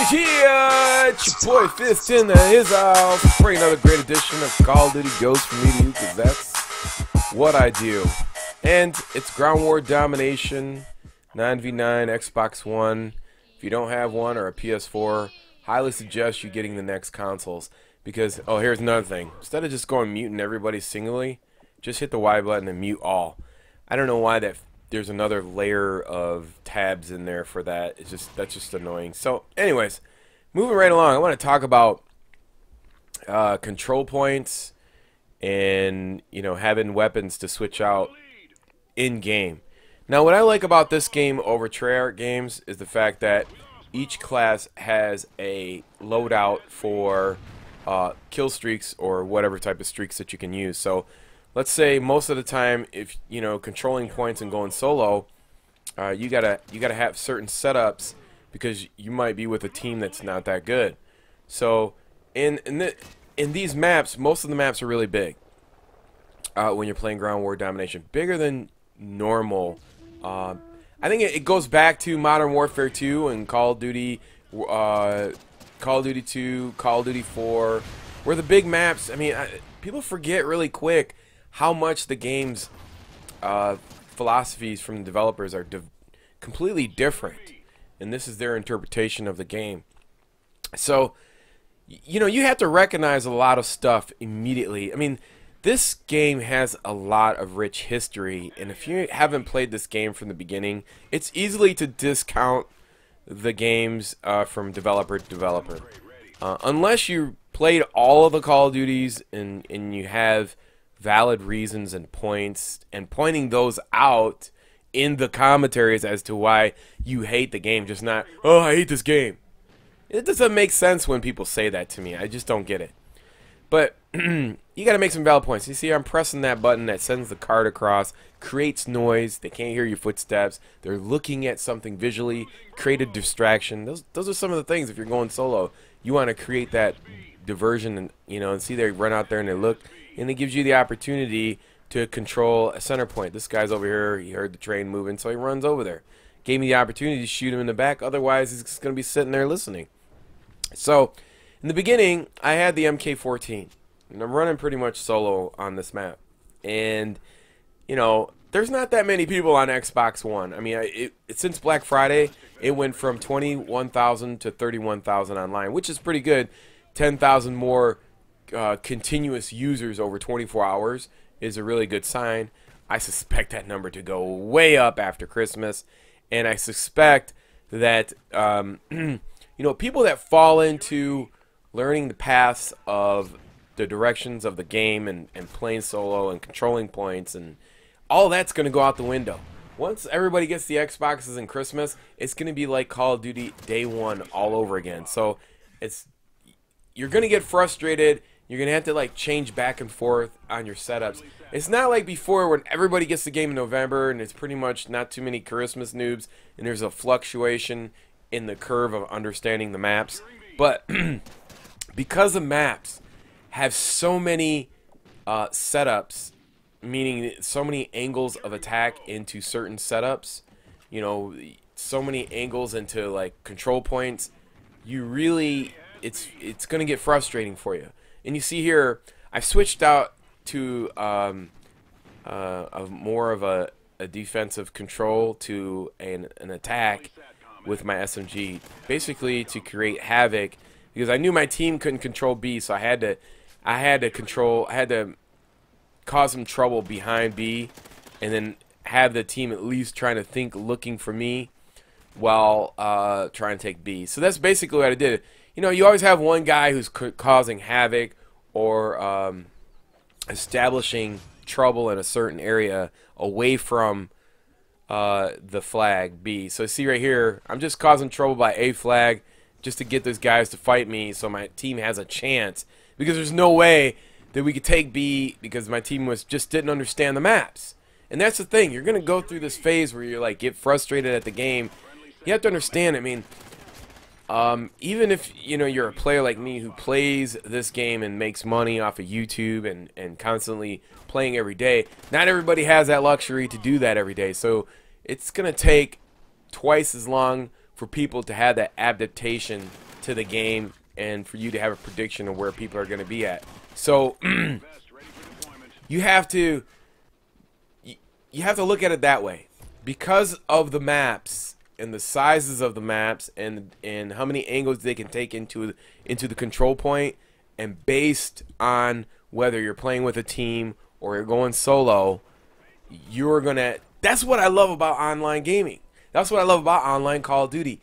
Everybody's here! It's your boy Fist in his house for another great edition of Call of Duty Goes for me to you, because that's what I do. And it's Ground War Domination 9v9 Xbox One. If you don't have one or a PS4, highly suggest you getting the next consoles. Because, oh, here's another thing. Instead of just going muting everybody singly, just hit the Y button and mute all. I don't know why there's another layer of tabs in there for that. That's just annoying. So, anyways, moving right along, I want to talk about control points and, you know, having weapons to switch out in game. Now, what I like about this game over Treyarch games is the fact that each class has a loadout for kill streaks or whatever type of streaks that you can use. So let's say most of the time, if you know, controlling points and going solo, you gotta have certain setups because you might be with a team that's not that good. So in these maps, most of the maps are really big when you're playing Ground War Domination, bigger than normal. I think it goes back to Modern Warfare 2 and Call of Duty 2, Call of Duty 4, where the big maps, I mean, people forget really quick how much the game's philosophies from the developers are completely different. And this is their interpretation of the game. So, you know, you have to recognize a lot of stuff immediately. I mean, this game has a lot of rich history, and if you haven't played this game from the beginning, it's easily to discount the games from developer to developer. Unless you played all of the Call of Duties and you have valid reasons and points, and pointing those out in the commentaries as to why you hate the game, just not, oh, I hate this game. It doesn't make sense when people say that to me. I just don't get it. But you got to make some valid points. You see, I'm pressing that button that sends the card across, creates noise. They can't hear your footsteps. They're looking at something visually, create a distraction. Those are some of the things. If you're going solo, you want to create that diversion, and you know, and see they run out there and they look, and it gives you the opportunity to control a center point. This guy's over here. He heard the train moving, so he runs over there. Gave me the opportunity to shoot him in the back. Otherwise, he's just going to be sitting there listening. So, in the beginning, I had the MK14, and I'm running pretty much solo on this map. And, you know, there's not that many people on Xbox One. I mean, since Black Friday, it went from 21,000 to 31,000 online, which is pretty good. 10,000 more continuous users over 24 hours is a really good sign. I suspect that number to go way up after Christmas, and I suspect that, you know, people that fall into learning the paths of the directions of the game and playing solo and controlling points and all that's going to go out the window. Once everybody gets the Xboxes in Christmas, it's going to be like Call of Duty Day 1 all over again. So you're going to get frustrated. You're going to have to like change back and forth on your setups. It's not like before when everybody gets the game in November and it's pretty much not too many Christmas noobs and there's a fluctuation in the curve of understanding the maps. But because the maps have so many setups, meaning so many angles of attack into certain setups, you know, so many angles into like control points, you really, it's going to get frustrating for you. And you see here, I've switched out to more of a defensive control to an attack with my SMG, basically to create havoc, because I knew my team couldn't control B, so I had to cause some trouble behind B, and then have the team at least trying to think, looking for me, while trying to take B. So that's basically what I did. You know, you always have one guy who's causing havoc or establishing trouble in a certain area away from the flag B. So see right here, I'm just causing trouble by A flag just to get those guys to fight me so my team has a chance, because there's no way that we could take B because my team just didn't understand the maps. And that's the thing, you're going to go through this phase where you're like, get frustrated at the game. You have to understand, I mean, even if, you know, you're a player like me who plays this game and makes money off of YouTube and constantly playing every day, not everybody has that luxury to do that every day. So it's going to take twice as long for people to have that adaptation to the game and for you to have a prediction of where people are going to be at. So you have to look at it that way. Because of the maps and the sizes of the maps and how many angles they can take into the control point, and based on whether you're playing with a team or you're going solo, you're gonna. That's what I love about online gaming. That's what I love about online Call of Duty.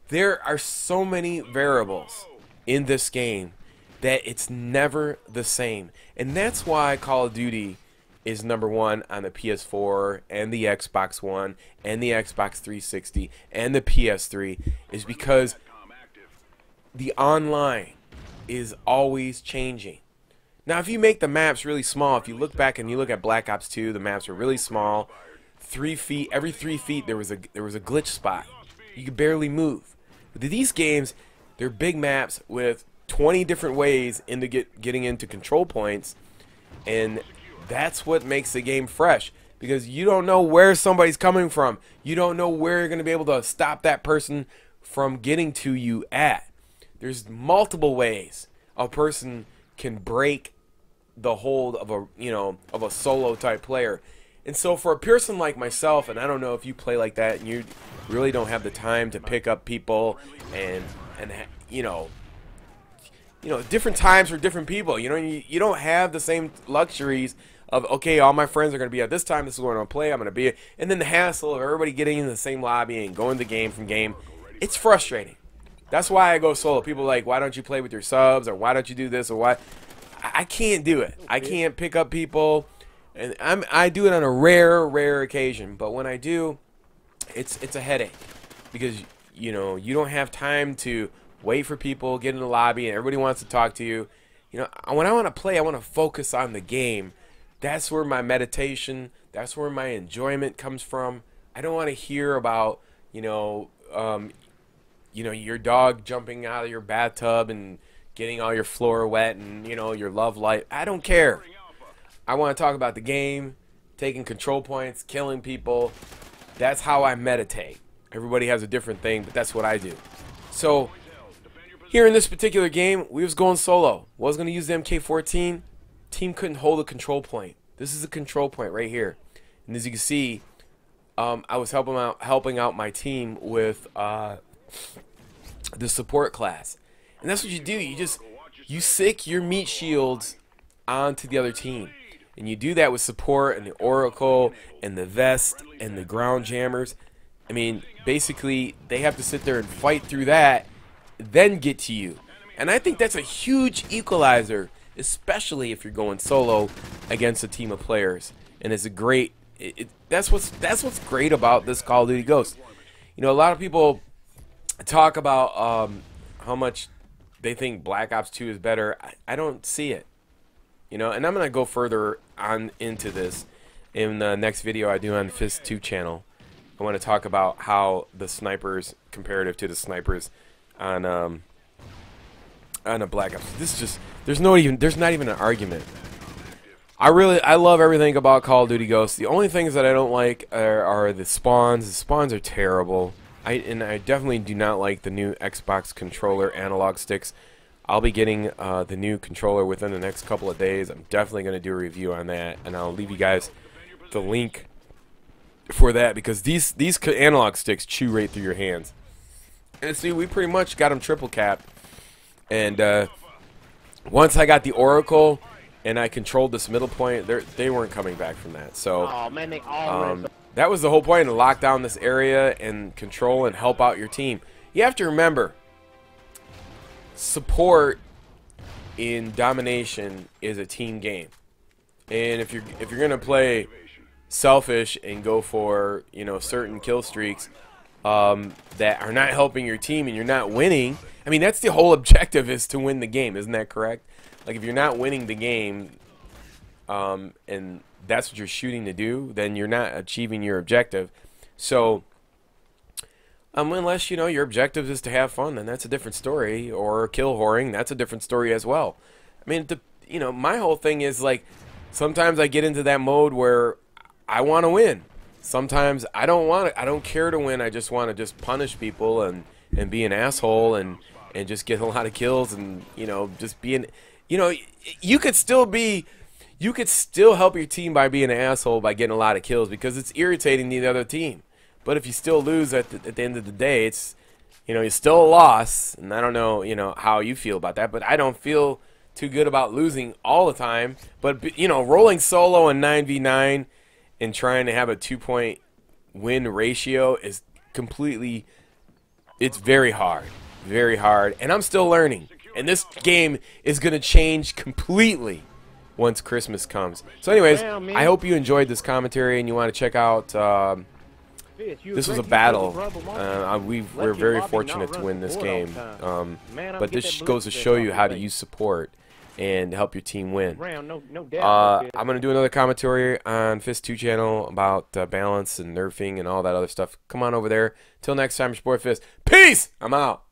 There are so many variables in this game that it's never the same, and that's why Call of Duty is #1 on the PS4 and the Xbox One and the Xbox 360 and the PS3, is because the online is always changing. Now, if you make the maps really small, if you look back and you look at Black Ops 2, the maps were really small. 3 feet, every 3 feet there was a glitch spot. You could barely move. But these games, they're big maps with 20 different ways into getting into control points, and that's what makes the game fresh, because you don't know where somebody's coming from. You don't know where you're going to be able to stop that person from getting to you at. There's multiple ways a person can break the hold of a solo type player. And so for a person like myself, and I don't know if you play like that and you really don't have the time to pick up people and different times for different people. You don't have the same luxuries of, okay, all my friends are going to be at this time, this is where I'm going to play, I'm going to be, and then the hassle of everybody getting in the same lobby and going to game from game. It's frustrating. That's why I go solo. People are like, why don't you play with your subs, or why don't you do this, or why? I can't do it. I can't pick up people, and I do it on a rare occasion, but when I do, it's a headache, because you don't have time to wait for people, get in the lobby, and everybody wants to talk to you. When I want to play, I want to focus on the game. That's where my meditation, that's where my enjoyment comes from. I don't want to hear about, your dog jumping out of your bathtub and getting all your floor wet and, your love life. I don't care. I want to talk about the game, taking control points, killing people. That's how I meditate. Everybody has a different thing, but that's what I do. So here in this particular game, we was going solo. Was going to use the MK14. Team couldn't hold a control point. This is a control point right here, and as you can see, I was helping out my team with the support class, and that's what you do. You sick your meat shields onto the other team, and you do that with support and the Oracle and the vest and the ground jammers. I mean, basically, they have to sit there and fight through that, then get to you, and I think that's a huge equalizer, especially if you're going solo against a team of players. And it's a great that's what's great about this Call of Duty Ghost. A lot of people talk about how much they think Black Ops 2 is better. I don't see it, and I'm gonna go further on into this in the next video I do on Fist 2 channel. I want to talk about how the snipers comparative to the snipers on a Black Ops. This is just there's not even an argument. I love everything about Call of Duty Ghosts. The only things that I don't like are the spawns. The spawns are terrible. I definitely do not like the new Xbox controller analog sticks. I'll be getting the new controller within the next couple of days. I'm definitely going to do a review on that, and I'll leave you guys the link for that, because these analog sticks chew right through your hands. And see, we pretty much got them triple capped. And once I got the Oracle and I controlled this middle point, they weren't coming back from that. So that was the whole point, to lock down this area and control and help out your team. You have to remember, support in domination is a team game. And if you're gonna play selfish and go for certain kill streaks that are not helping your team and you're not winning, I mean, that's the whole objective, is to win the game. Isn't that correct? Like, if you're not winning the game, and that's what you're shooting to do, then you're not achieving your objective. So, unless, your objective is to have fun, then that's a different story. Or kill whoring, that's a different story as well. I mean, my whole thing is, like, sometimes I get into that mode where I want to win. Sometimes I don't want to. I don't care to win. I just want to punish people and be an asshole and and just get a lot of kills, and just being, you could still help your team by being an asshole by getting a lot of kills because it's irritating the other team. But if you still lose at the end of the day, it's it's still a loss, and I don't know how you feel about that, but I don't feel too good about losing all the time. But rolling solo in 9v9 and trying to have a 2-point win ratio is completely, it's very hard, and I'm still learning. And this game is going to change completely once Christmas comes. So anyways, I hope you enjoyed this commentary and you want to check out, this was a battle. We're very fortunate to win this game. But this goes to show you how to use support and help your team win. I'm going to do another commentary on Fist 2 channel about balance and nerfing and all that other stuff. Come on over there. Till next time, your boy Fist. Peace! I'm out.